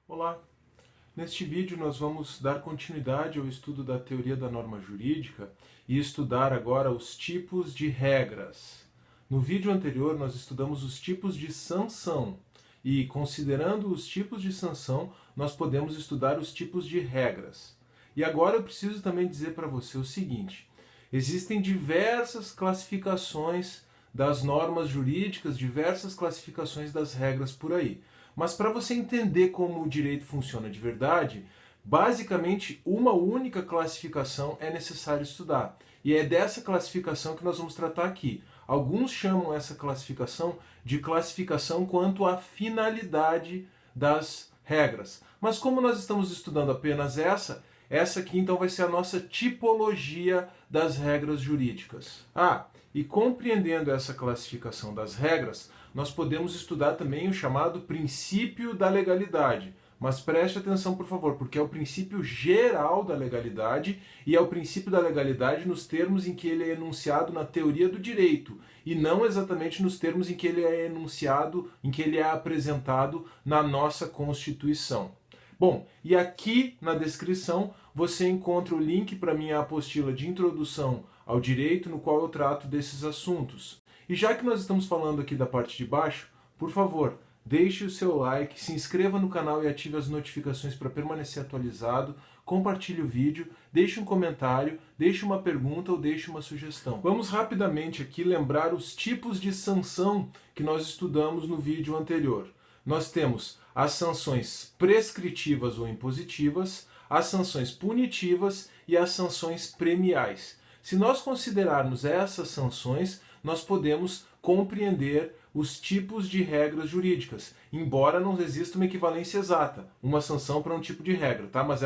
Olá! Neste vídeo nós vamos dar continuidade ao estudo da teoria da norma jurídica e estudar agora os tipos de regras. No vídeo anterior nós estudamos os tipos de sanção e, considerando os tipos de sanção, nós podemos estudar os tipos de regras. E agora eu preciso também dizer para você o seguinte: existem diversas classificações das normas jurídicas, diversas classificações das regras por aí. Mas para você entender como o direito funciona de verdade, basicamente uma única classificação é necessário estudar. E é dessa classificação que nós vamos tratar aqui. Alguns chamam essa classificação de classificação quanto à finalidade das regras. Mas como nós estamos estudando apenas essa aqui então vai ser a nossa tipologia das regras jurídicas. E compreendendo essa classificação das regras, nós podemos estudar também o chamado princípio da legalidade. Mas preste atenção, por favor, porque é o princípio geral da legalidade e é o princípio da legalidade nos termos em que ele é enunciado na teoria do direito e não exatamente nos termos em que ele é enunciado, em que ele é apresentado na nossa Constituição. Bom, e aqui na descrição você encontra o link para minha apostila de introdução ao direito, no qual eu trato desses assuntos. E já que nós estamos falando aqui da parte de baixo, por favor, deixe o seu like, se inscreva no canal e ative as notificações para permanecer atualizado, compartilhe o vídeo, deixe um comentário, deixe uma pergunta ou deixe uma sugestão. Vamos rapidamente aqui lembrar os tipos de sanção que nós estudamos no vídeo anterior. Nós temos as sanções prescritivas ou impositivas, as sanções punitivas e as sanções premiais. Se nós considerarmos essas sanções, nós podemos compreender os tipos de regras jurídicas, embora não exista uma equivalência exata, uma sanção para um tipo de regra, tá? Mas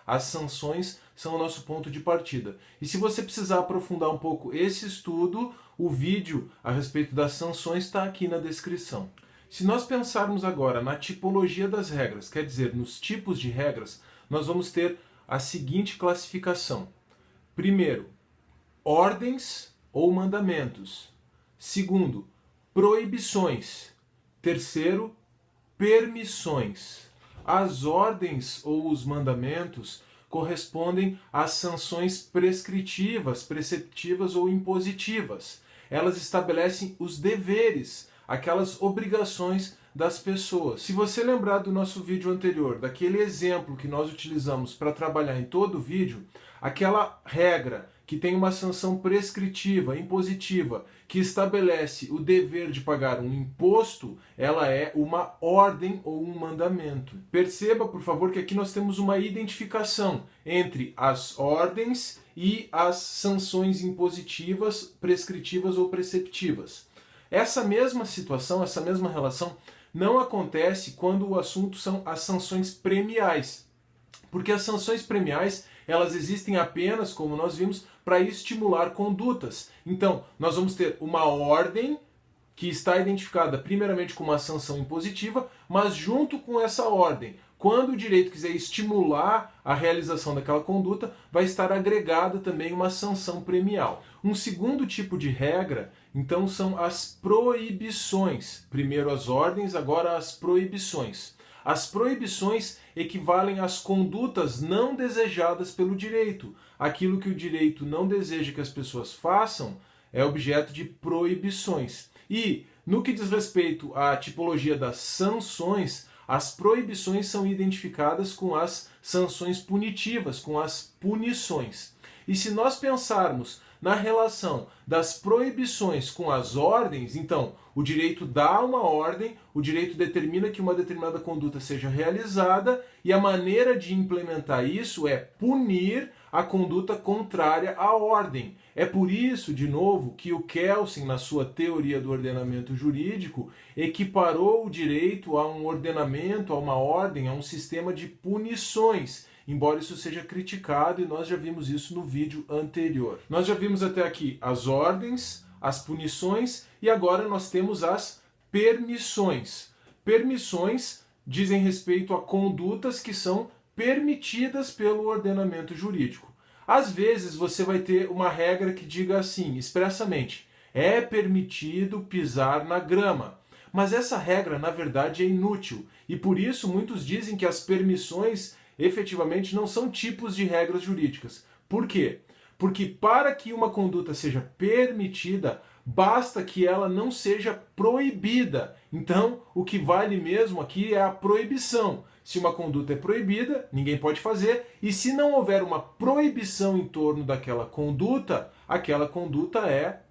as sanções são o nosso ponto de partida. E se você precisar aprofundar um pouco esse estudo, o vídeo a respeito das sanções está aqui na descrição. Se nós pensarmos agora na tipologia das regras, quer dizer, nos tipos de regras, nós vamos ter a seguinte classificação. Primeiro, ordens ou mandamentos. Segundo, proibições. Terceiro, permissões. As ordens ou os mandamentos correspondem às sanções prescritivas, preceptivas ou impositivas. Elas estabelecem os deveres, aquelas obrigações das pessoas. Se você lembrar do nosso vídeo anterior, daquele exemplo que nós utilizamos para trabalhar em todo o vídeo, aquela regra que tem uma sanção prescritiva, impositiva, que estabelece o dever de pagar um imposto, ela é uma ordem ou um mandamento. Perceba, por favor, que aqui nós temos uma identificação entre as ordens e as sanções impositivas, prescritivas ou preceptivas. Essa mesma situação, essa mesma relação, não acontece quando o assunto são as sanções premiais. Porque as sanções premiais, elas existem apenas, como nós vimos, para estimular condutas. Então, nós vamos ter uma ordem que está identificada primeiramente como uma sanção impositiva, mas junto com essa ordem, quando o direito quiser estimular a realização daquela conduta, vai estar agregada também uma sanção premial. Um segundo tipo de regra, então, são as proibições. Primeiro as ordens, agora as proibições. As proibições equivalem às condutas não desejadas pelo direito. Aquilo que o direito não deseja que as pessoas façam é objeto de proibições. E, no que diz respeito à tipologia das sanções, as proibições são identificadas com as sanções punitivas, com as punições. E se nós pensarmos na relação das proibições com as ordens, então o direito dá uma ordem, o direito determina que uma determinada conduta seja realizada e a maneira de implementar isso é punir a conduta contrária à ordem. É por isso, de novo, que o Kelsen, na sua teoria do ordenamento jurídico, equiparou o direito a um ordenamento, a uma ordem, a um sistema de punições, embora isso seja criticado e nós já vimos isso no vídeo anterior. Nós já vimos até aqui as ordens, as punições e agora nós temos as permissões. Permissões dizem respeito a condutas que são permitidas pelo ordenamento jurídico. Às vezes você vai ter uma regra que diga assim, expressamente, é permitido pisar na grama. Mas essa regra, na verdade, é inútil. E por isso muitos dizem que as permissões efetivamente não são tipos de regras jurídicas. Por quê? Porque para que uma conduta seja permitida, basta que ela não seja proibida. Então, o que vale mesmo aqui é a proibição. Se uma conduta é proibida, ninguém pode fazer, e se não houver uma proibição em torno daquela conduta, aquela conduta é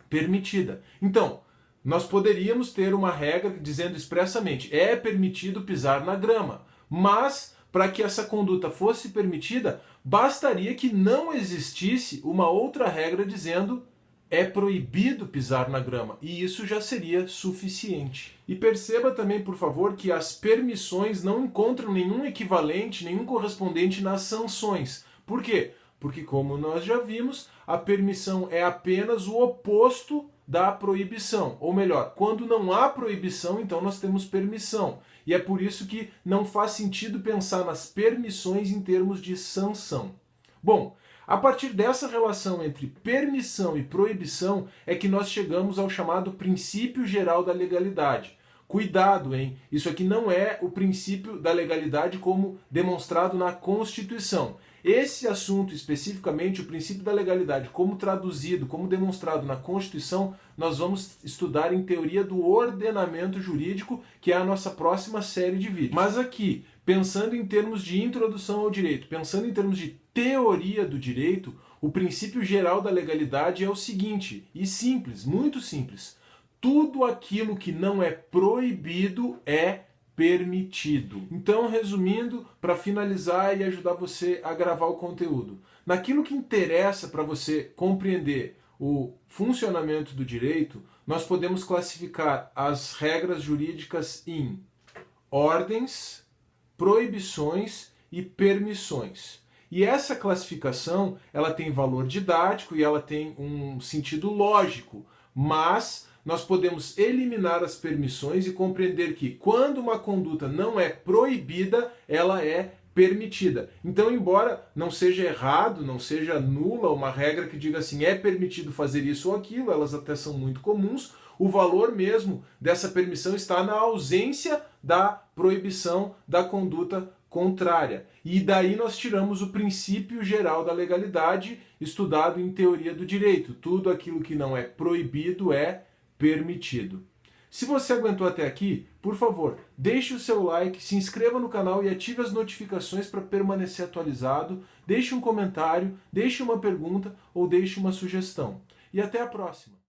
permitida. Então, nós poderíamos ter uma regra dizendo expressamente: é permitido pisar na grama, mas para que essa conduta fosse permitida, bastaria que não existisse uma outra regra dizendo: é proibido pisar na grama, e isso já seria suficiente. E perceba também, por favor, que as permissões não encontram nenhum equivalente, nenhum correspondente nas sanções. Por quê? Porque, como nós já vimos, a permissão é apenas o oposto da proibição. Ou melhor, quando não há proibição, então nós temos permissão. E é por isso que não faz sentido pensar nas permissões em termos de sanção. Bom, a partir dessa relação entre permissão e proibição é que nós chegamos ao chamado princípio geral da legalidade. Cuidado, hein? Isso aqui não é o princípio da legalidade como demonstrado na Constituição. Esse assunto especificamente, o princípio da legalidade, como traduzido, como demonstrado na Constituição, nós vamos estudar em teoria do ordenamento jurídico, que é a nossa próxima série de vídeos. Mas aqui, pensando em termos de introdução ao direito, pensando em termos de teoria do direito, o princípio geral da legalidade é o seguinte, e simples, muito simples: tudo aquilo que não é proibido é permitido. Então, resumindo, para finalizar e ajudar você a gravar o conteúdo, naquilo que interessa para você compreender o funcionamento do direito, nós podemos classificar as regras jurídicas em ordens, proibições e permissões. E essa classificação, ela tem valor didático e ela tem um sentido lógico, mas nós podemos eliminar as permissões e compreender que quando uma conduta não é proibida, ela é permitida. Então, embora não seja errado, não seja nula uma regra que diga assim, é permitido fazer isso ou aquilo, elas até são muito comuns, o valor mesmo dessa permissão está na ausência da proibição da conduta contrária. E daí nós tiramos o princípio geral da legalidade, estudado em teoria do direito. Tudo aquilo que não é proibido é permitido. Se você aguentou até aqui, por favor, deixe o seu like, se inscreva no canal e ative as notificações para permanecer atualizado, deixe um comentário, deixe uma pergunta ou deixe uma sugestão. E até a próxima!